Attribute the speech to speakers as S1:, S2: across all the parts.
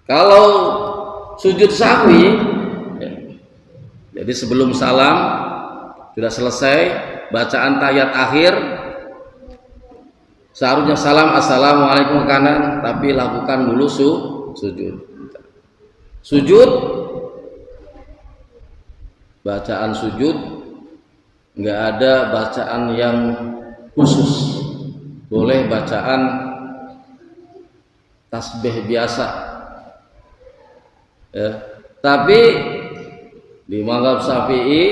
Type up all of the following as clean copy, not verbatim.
S1: Kalau sujud sahwi, jadi sebelum salam sudah selesai bacaan tahiyat akhir, seharusnya salam assalamualaikum kanan, tapi lakukan dulu sujud. Sujud, bacaan sujud nggak ada bacaan yang khusus, boleh bacaan tasbih biasa ya. Tapi di mazhab Syafi'i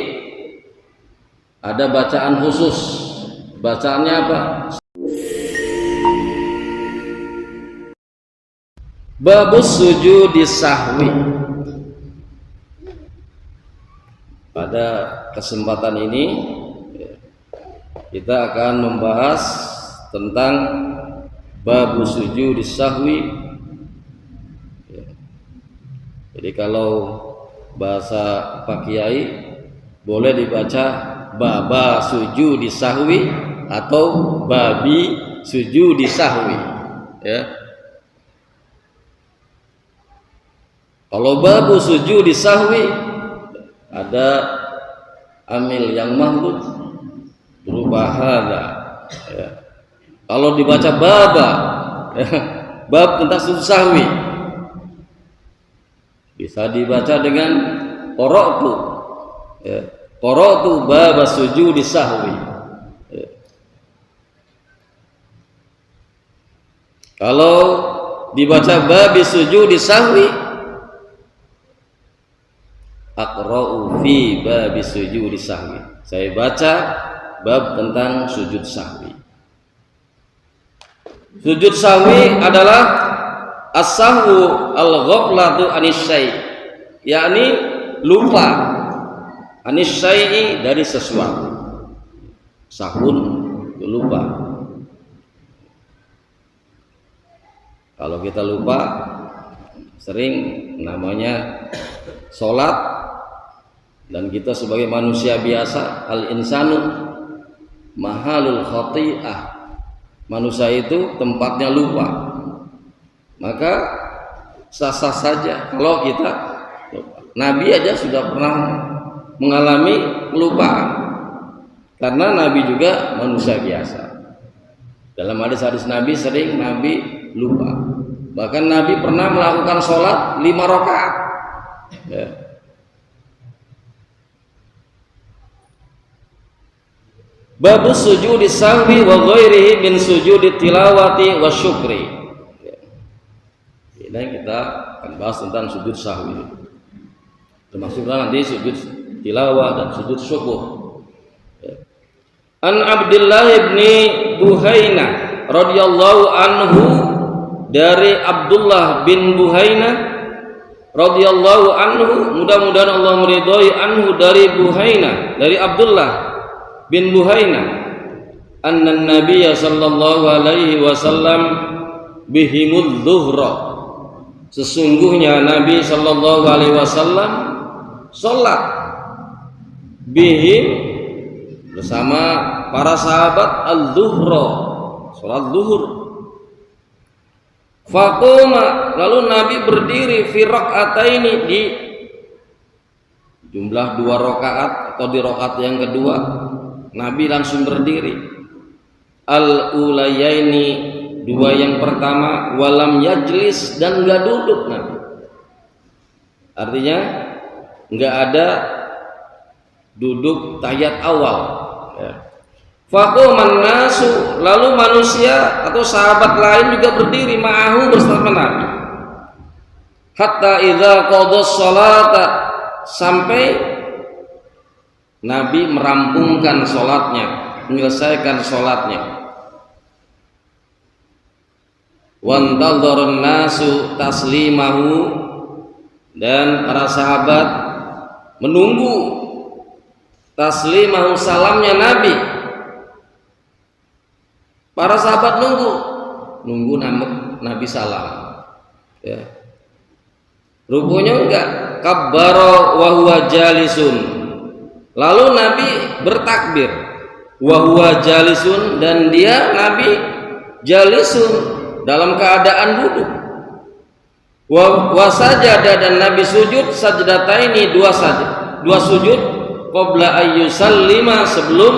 S1: ada bacaan khusus. Bacaannya apa? Babus sujudi sahwi. Pada kesempatan ini kita akan membahas tentang babus sujudi sahwi. Jadi kalau bahasa Pak Kiai boleh dibaca baba sujudi sahwi atau babi sujudi sahwi ya. Kalau babu sujudi sahwi ada amil yang mahmud berupa hada ya. Kalau dibaca baba ya, bab tentang sujud sahwi bisa dibaca dengan qara'tu ya. Qara'tu baba sujudi sahwi ya. Kalau dibaca babi sujudi sahwi, aqra'u fi babi sujudi sahwi, saya baca bab tentang sujud sahwi. Sujud sahwi adalah as-sahwu al-ghaflatu anis syai', yakni lupa anis syai'i dari sesuatu. Sahun lupa. Kalau kita lupa sering namanya sholat, dan kita sebagai manusia biasa, al-insanu mahalul khati'ah, manusia itu tempatnya lupa. Maka sah-sah saja kalau kita lupa. Nabi aja sudah pernah mengalami kelupaan, karena Nabi juga manusia biasa. Dalam hadis-hadis Nabi sering Nabi lupa. Bahkan Nabi pernah melakukan sholat 5 rakaat ya. Babus sujudi sahwi wa ghairihi min sujudi tilawati wa syukri. Ini kita akan bahas tentang sujud sahwi, termasuklah nanti sujud tilawah dan sujud syukur. An Abdullah ibni Buhaina radhiyallahu anhu, dari Abdullah bin Buhaina radhiyallahu anhu, mudah-mudahan Allah meridhai, anhu dari Buhaina, dari Abdullah bin Buhaina, anna nabiyya sallallahu alaihi wasallam bihimudz zuhra, sesungguhnya Nabi sallallahu alaihi wasallam salat bihim bersama para sahabat az-zuhra, salat zuhur. Faqoma, lalu Nabi berdiri fi rakaataini, di jumlah 2 rakaat atau di rakaat yang kedua Nabi langsung berdiri. Al-ulayaini, 2 yang pertama, walam yajlis, dan enggak duduk Nabi. Artinya enggak ada duduk tahiyat awal ya. Faquman nasu, lalu manusia atau sahabat lain juga berdiri ma'ahu, bersama Nabi. Hatta idza qadha sholata, sampai Nabi merampungkan sholatnya, menyelesaikan sholatnya. Wantadharun nasu taslimahu, dan para sahabat menunggu taslimahu, salamnya Nabi. Para sahabat nunggu Nabi salam ya. Rupanya enggak, kabbara wa huwa jalisun, lalu Nabi bertakbir, wa huwa jalisun, dan dia Nabi jalisun, dalam keadaan duduk. Wa sajada, dan Nabi sujud sajdataini, dua sujud qabla ayyusallima, sebelum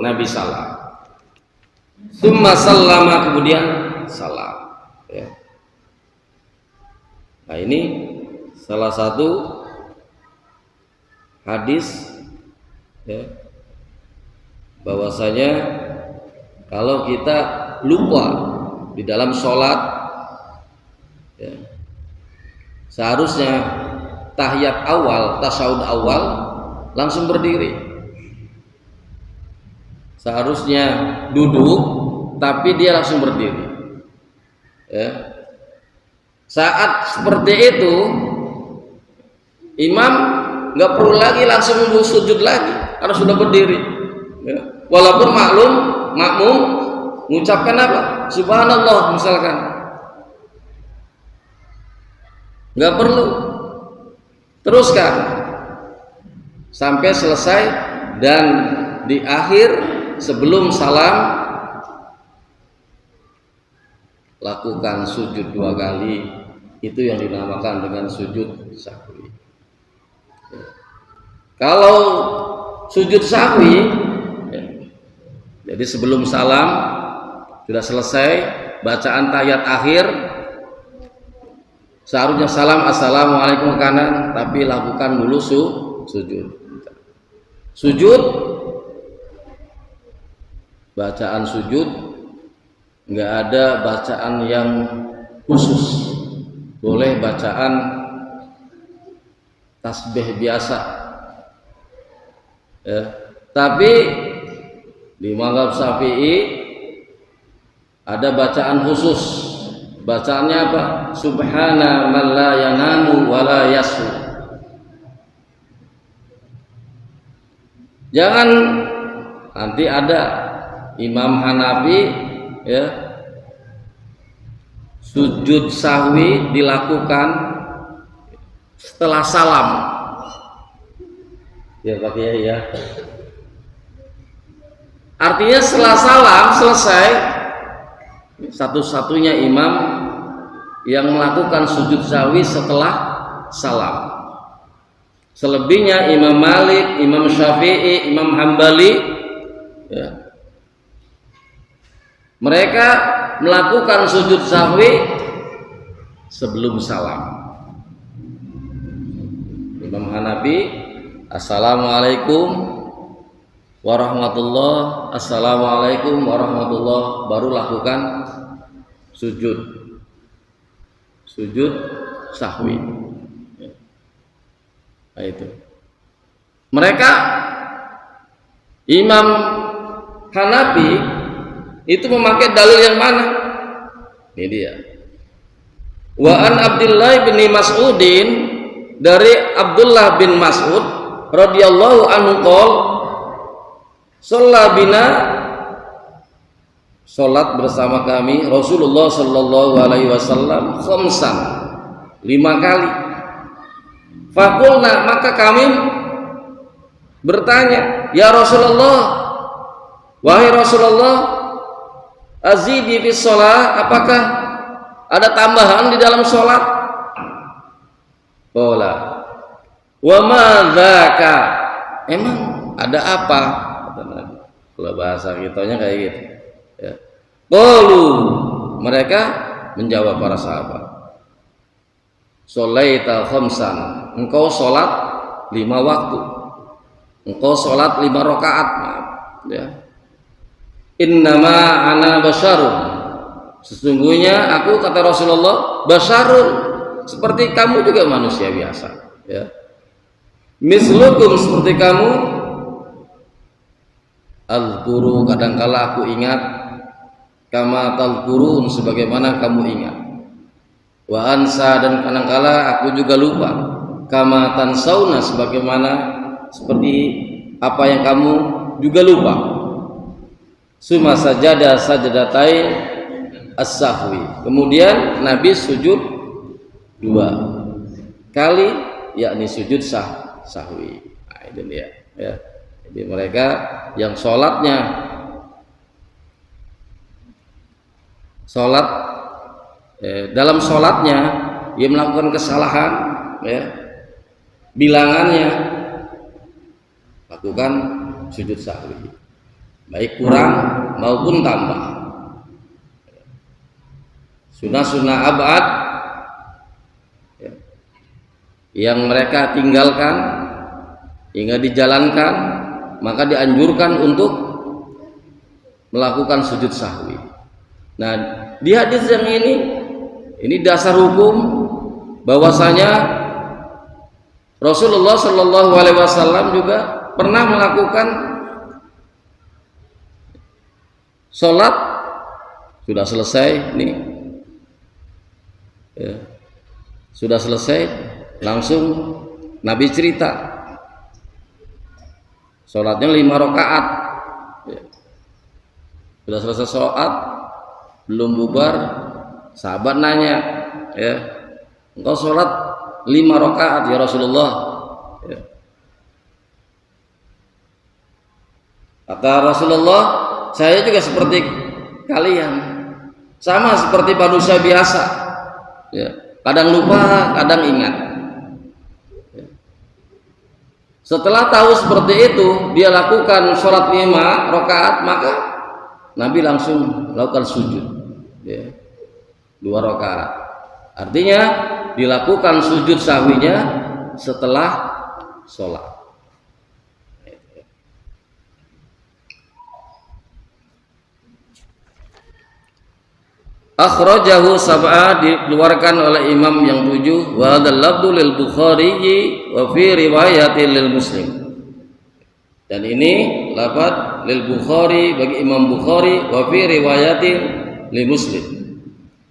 S1: Nabi salam. Tsumma sallama, kemudian salam, ya. Nah, ini salah satu hadis, ya, bahwasanya kalau kita lupa di dalam sholat, ya, seharusnya tahiyat awal, tasyahud awal langsung berdiri. Seharusnya duduk, tapi dia langsung berdiri, ya. Saat seperti itu, imam nggak perlu lagi langsung sujud lagi karena sudah berdiri, ya. Walaupun makmum mengucapkan apa? Subhanallah misalkan, nggak perlu, teruskan sampai selesai, dan di akhir sebelum salam lakukan sujud 2 kali. Itu yang dinamakan dengan sujud sahwi. Kalau sujud sahwi, ya, jadi sebelum salam sudah selesai bacaan tahiyat akhir, seharusnya salam assalamualaikum kanan, tapi lakukan dulu sujud. Bacaan sujud nggak ada bacaan yang khusus, boleh bacaan tasbih biasa, ya. Tapi di mazhab Syafi'i ada bacaan khusus. Bacaannya apa? Subhana man la yanamu wa la yasu. Jangan nanti ada Imam Hanafi, ya, sujud sahwi dilakukan setelah salam, ya Pak Kiai, ya. Artinya setelah salam selesai, satu-satunya imam yang melakukan sujud sahwi setelah salam. Selebihnya Imam Malik, Imam Syafi'i, Imam Hambali, ya, mereka melakukan sujud sahwi sebelum salam. Imam Hanafi, assalamualaikum warahmatullah, assalamualaikum warahmatullah, baru lakukan sujud sahwi. Nah, itu mereka Imam Hanafi itu memakai dalil yang mana? Ini dia. Wa an Abdullah bin Mas'udin, dari Abdullah bin Mas'ud radhiyallahu anhu qol, shalla bina, salat bersama kami Rasulullah sallallahu alaihi wasallam khamsan, 5 kali. Faqulna, maka kami bertanya, ya Rasulullah, wahai Rasulullah, azidi fi shalah, apakah ada tambahan di dalam sholat? Qala wa ma dzaka, emang ada apa? Kalau bahasa kitanya kayak gitu, ya. Qalu, mereka menjawab para sahabat, sholaita khamsan, engkau sholat 5 waktu, engkau sholat 5 rakaat, ya. Innama ana basyarun, sesungguhnya aku, kata Rasulullah, basyarun, seperti kamu juga manusia biasa, ya. Mislukum, seperti kamu, al-guru, kadangkala aku ingat, kama talqurun, sebagaimana kamu ingat, wa ansa, dan kadangkala aku juga lupa, kama tansauna, sebagaimana seperti apa yang kamu juga lupa. Suma sajada sajdatain as-sahwi, kemudian Nabi sujud 2 kali, yakni sujud sahwi. Nah, itu dia, ya. Jadi mereka yang dalam sholatnya ia melakukan kesalahan, ya, bilangannya, lakukan sujud sahwi, baik kurang maupun tambah. Sunnah-sunnah abad, ya, yang mereka tinggalkan hingga dijalankan, maka dianjurkan untuk melakukan sujud sahwi. Nah, di hadis yang ini dasar hukum bahwasanya Rasulullah Shallallahu Alaihi Wasallam juga pernah melakukan sholat sudah selesai nih, ya, sudah selesai, langsung Nabi cerita sholatnya 5 rakaat, ya. Sudah selesai sholat belum bubar, sahabat nanya, ya, engkau sholat 5 rakaat ya Rasulullah, ya. Kata Rasulullah, saya juga seperti kalian, sama seperti manusia biasa, ya, kadang lupa, kadang ingat. Setelah tahu seperti itu, dia lakukan sholat 5 rakaat, maka Nabi langsung melakukan sujud, ya, 2 rakaat. Artinya dilakukan sujud sahwinya setelah sholat. Akhrajahu sab'ah, dikeluarkan oleh imam yang 7. Wa hadzal lafdhu lil Bukhari wa fi riwayatin lil Muslim. Dan ini lafaz lil Bukhari bagi Imam Bukhari, wa fi riwayatin lil Muslim.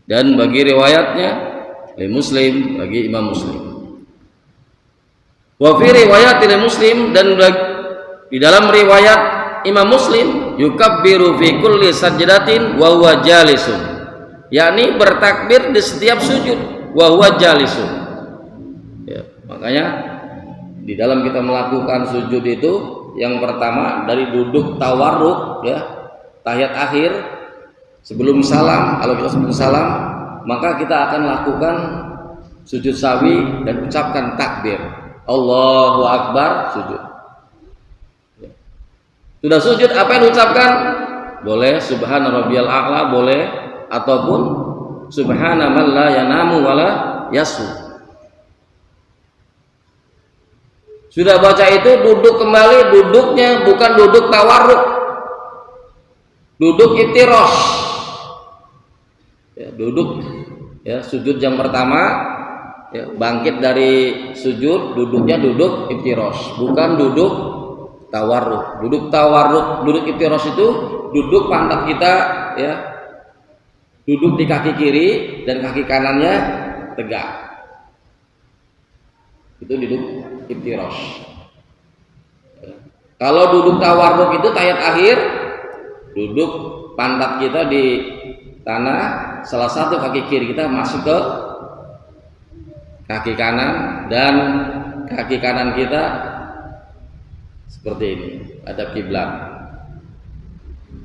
S1: Dan bagi riwayatnya lil Muslim bagi Imam Muslim. Wa fi riwayatin lil Muslim, dan di dalam riwayat Imam Muslim, yukabbiru fi kulli sajdatin wa huwa jalisun, yakni bertakbir di setiap sujud, wa huwa jalisun, ya, makanya di dalam kita melakukan sujud itu yang pertama dari duduk tawarruk, ya, tahiyat akhir sebelum salam. Kalau kita sebelum salam, maka kita akan lakukan sujud sahwi dan ucapkan takbir Allahu Akbar, sujud, ya. Sudah sujud, apa yang diucapkan? Boleh subhana rabbiyal a'la, boleh, ataupun subhana man la yanamu wala yasu. Sudah baca itu, duduk kembali, duduknya bukan duduk tawarruk, duduk iftirosh, ya, duduk, ya, sujud yang pertama, ya, bangkit dari sujud, duduknya duduk iftirosh, bukan duduk tawarruk. Duduk tawarruk, duduk iftirosh itu duduk pantat kita, ya, duduk di kaki kiri dan kaki kanannya tegak, itu duduk iftirosh. Kalau duduk tawarruk itu tahiyat akhir, duduk pantat kita di tanah, salah satu kaki kiri kita masuk ke kaki kanan, dan kaki kanan kita seperti ini, hadap kiblat.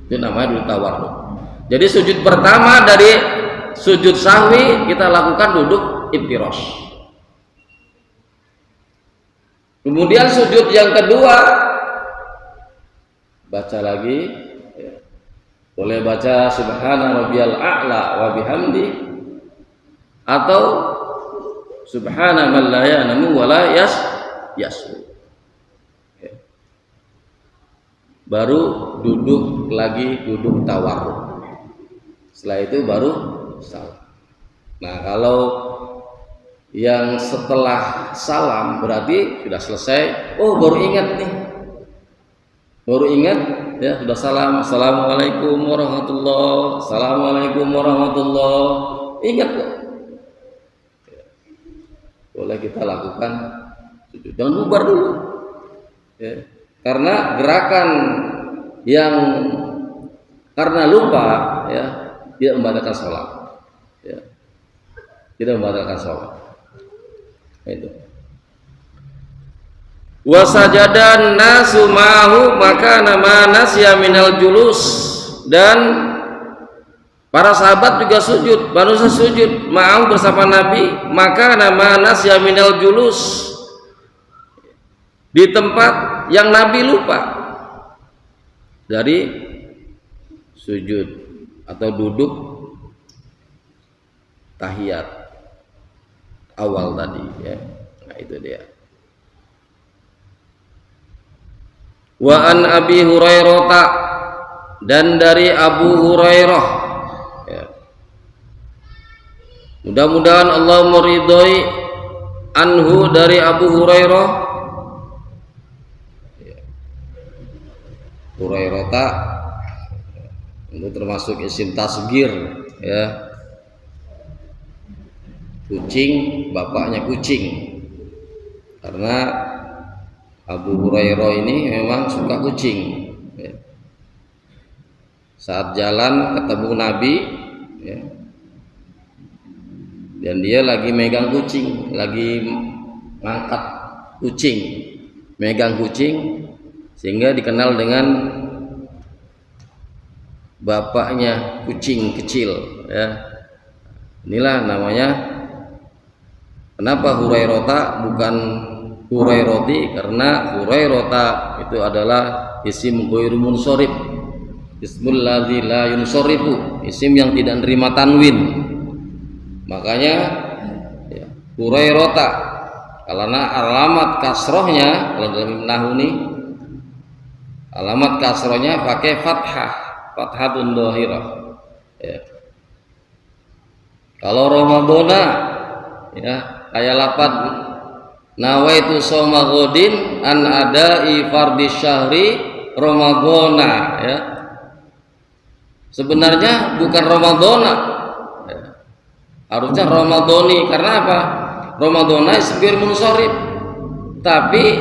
S1: Itu namanya duduk tawarruk. Jadi sujud pertama dari sujud sahwi kita lakukan duduk iftirosh. Kemudian sujud yang kedua, baca lagi, ya, boleh baca subhana rabbiyal a'la wa bihamdi, atau subhana man la yanamu wa la yasu. Ya. Baru duduk lagi, duduk tawarruk. Setelah itu baru salam. Nah, kalau yang setelah salam berarti sudah selesai. Oh, baru ingat nih, baru ingat, ya, sudah salam, assalamualaikum warahmatullahi, assalamualaikum warahmatullahi, ingat kok. Boleh kita lakukan sujud, jangan bubar dulu, ya, karena gerakan yang karena lupa, ya, tidak membatalkan sholat, ya, tidak membatalkan sholat. Itu. Wasajadan nasu ma'hu maka nama nasya minal julus, dan Para sahabat juga sujud, manusia sujud mau bersama Nabi. Maka nama nasya minal julus, di tempat yang Nabi lupa dari sujud atau duduk tahiyat awal tadi ya. Nah itu dia. Wa an Abi Hurairah, dan dari Abu Hurairah ya. Mudah-mudahan Allah meridhoi anhu dari Abu Hurairah. Hurairah itu termasuk isim tasgir ya. Kucing, bapaknya kucing. Karena Abu Hurairah ini memang suka kucing ya. Saat jalan ketemu Nabi ya, dan dia lagi megang kucing, lagi ngangkat kucing, megang kucing, sehingga dikenal dengan bapaknya kucing kecil ya. Inilah namanya kenapa Hurairah bukan Hurairati, karena Hurairah itu adalah isim ghairu munsharif, ismul ladzi la yunsarifu, isim yang tidak nerima tanwin. Makanya ya, Hurairah karena alamat kasrohnya, kalau dalam nahwu ini alamat kasrohnya pakai fathah, fathatun dhahirah ya. Kalau Ramadana ya kayak lafaz nawaitu shauma ghadin an ada'i fardhi syahri Ramadana ya. Sebenarnya bukan Ramadana ya. Harusnya Ramadhani, karena apa? Ramadhana isbir munsharif, tapi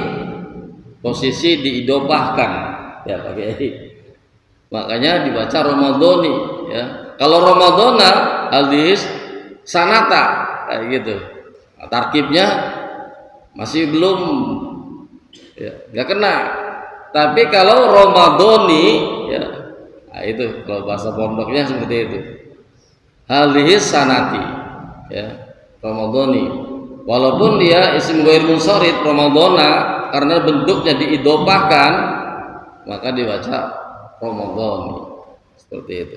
S1: posisi diidopahkan ya pakai makanya dibaca Ramadhani ya. Kalau Ramadhana hadis sanata kayak gitu, tarkibnya masih belum ya, nggak kena. Tapi kalau Ramadhani ya, nah itu kalau bahasa pondoknya seperti itu, hadis sanati ya, Ramadhani, walaupun dia isim ghair munsharif Ramadhana, karena bentuknya diidopahkan maka dibaca Ramadhani seperti itu.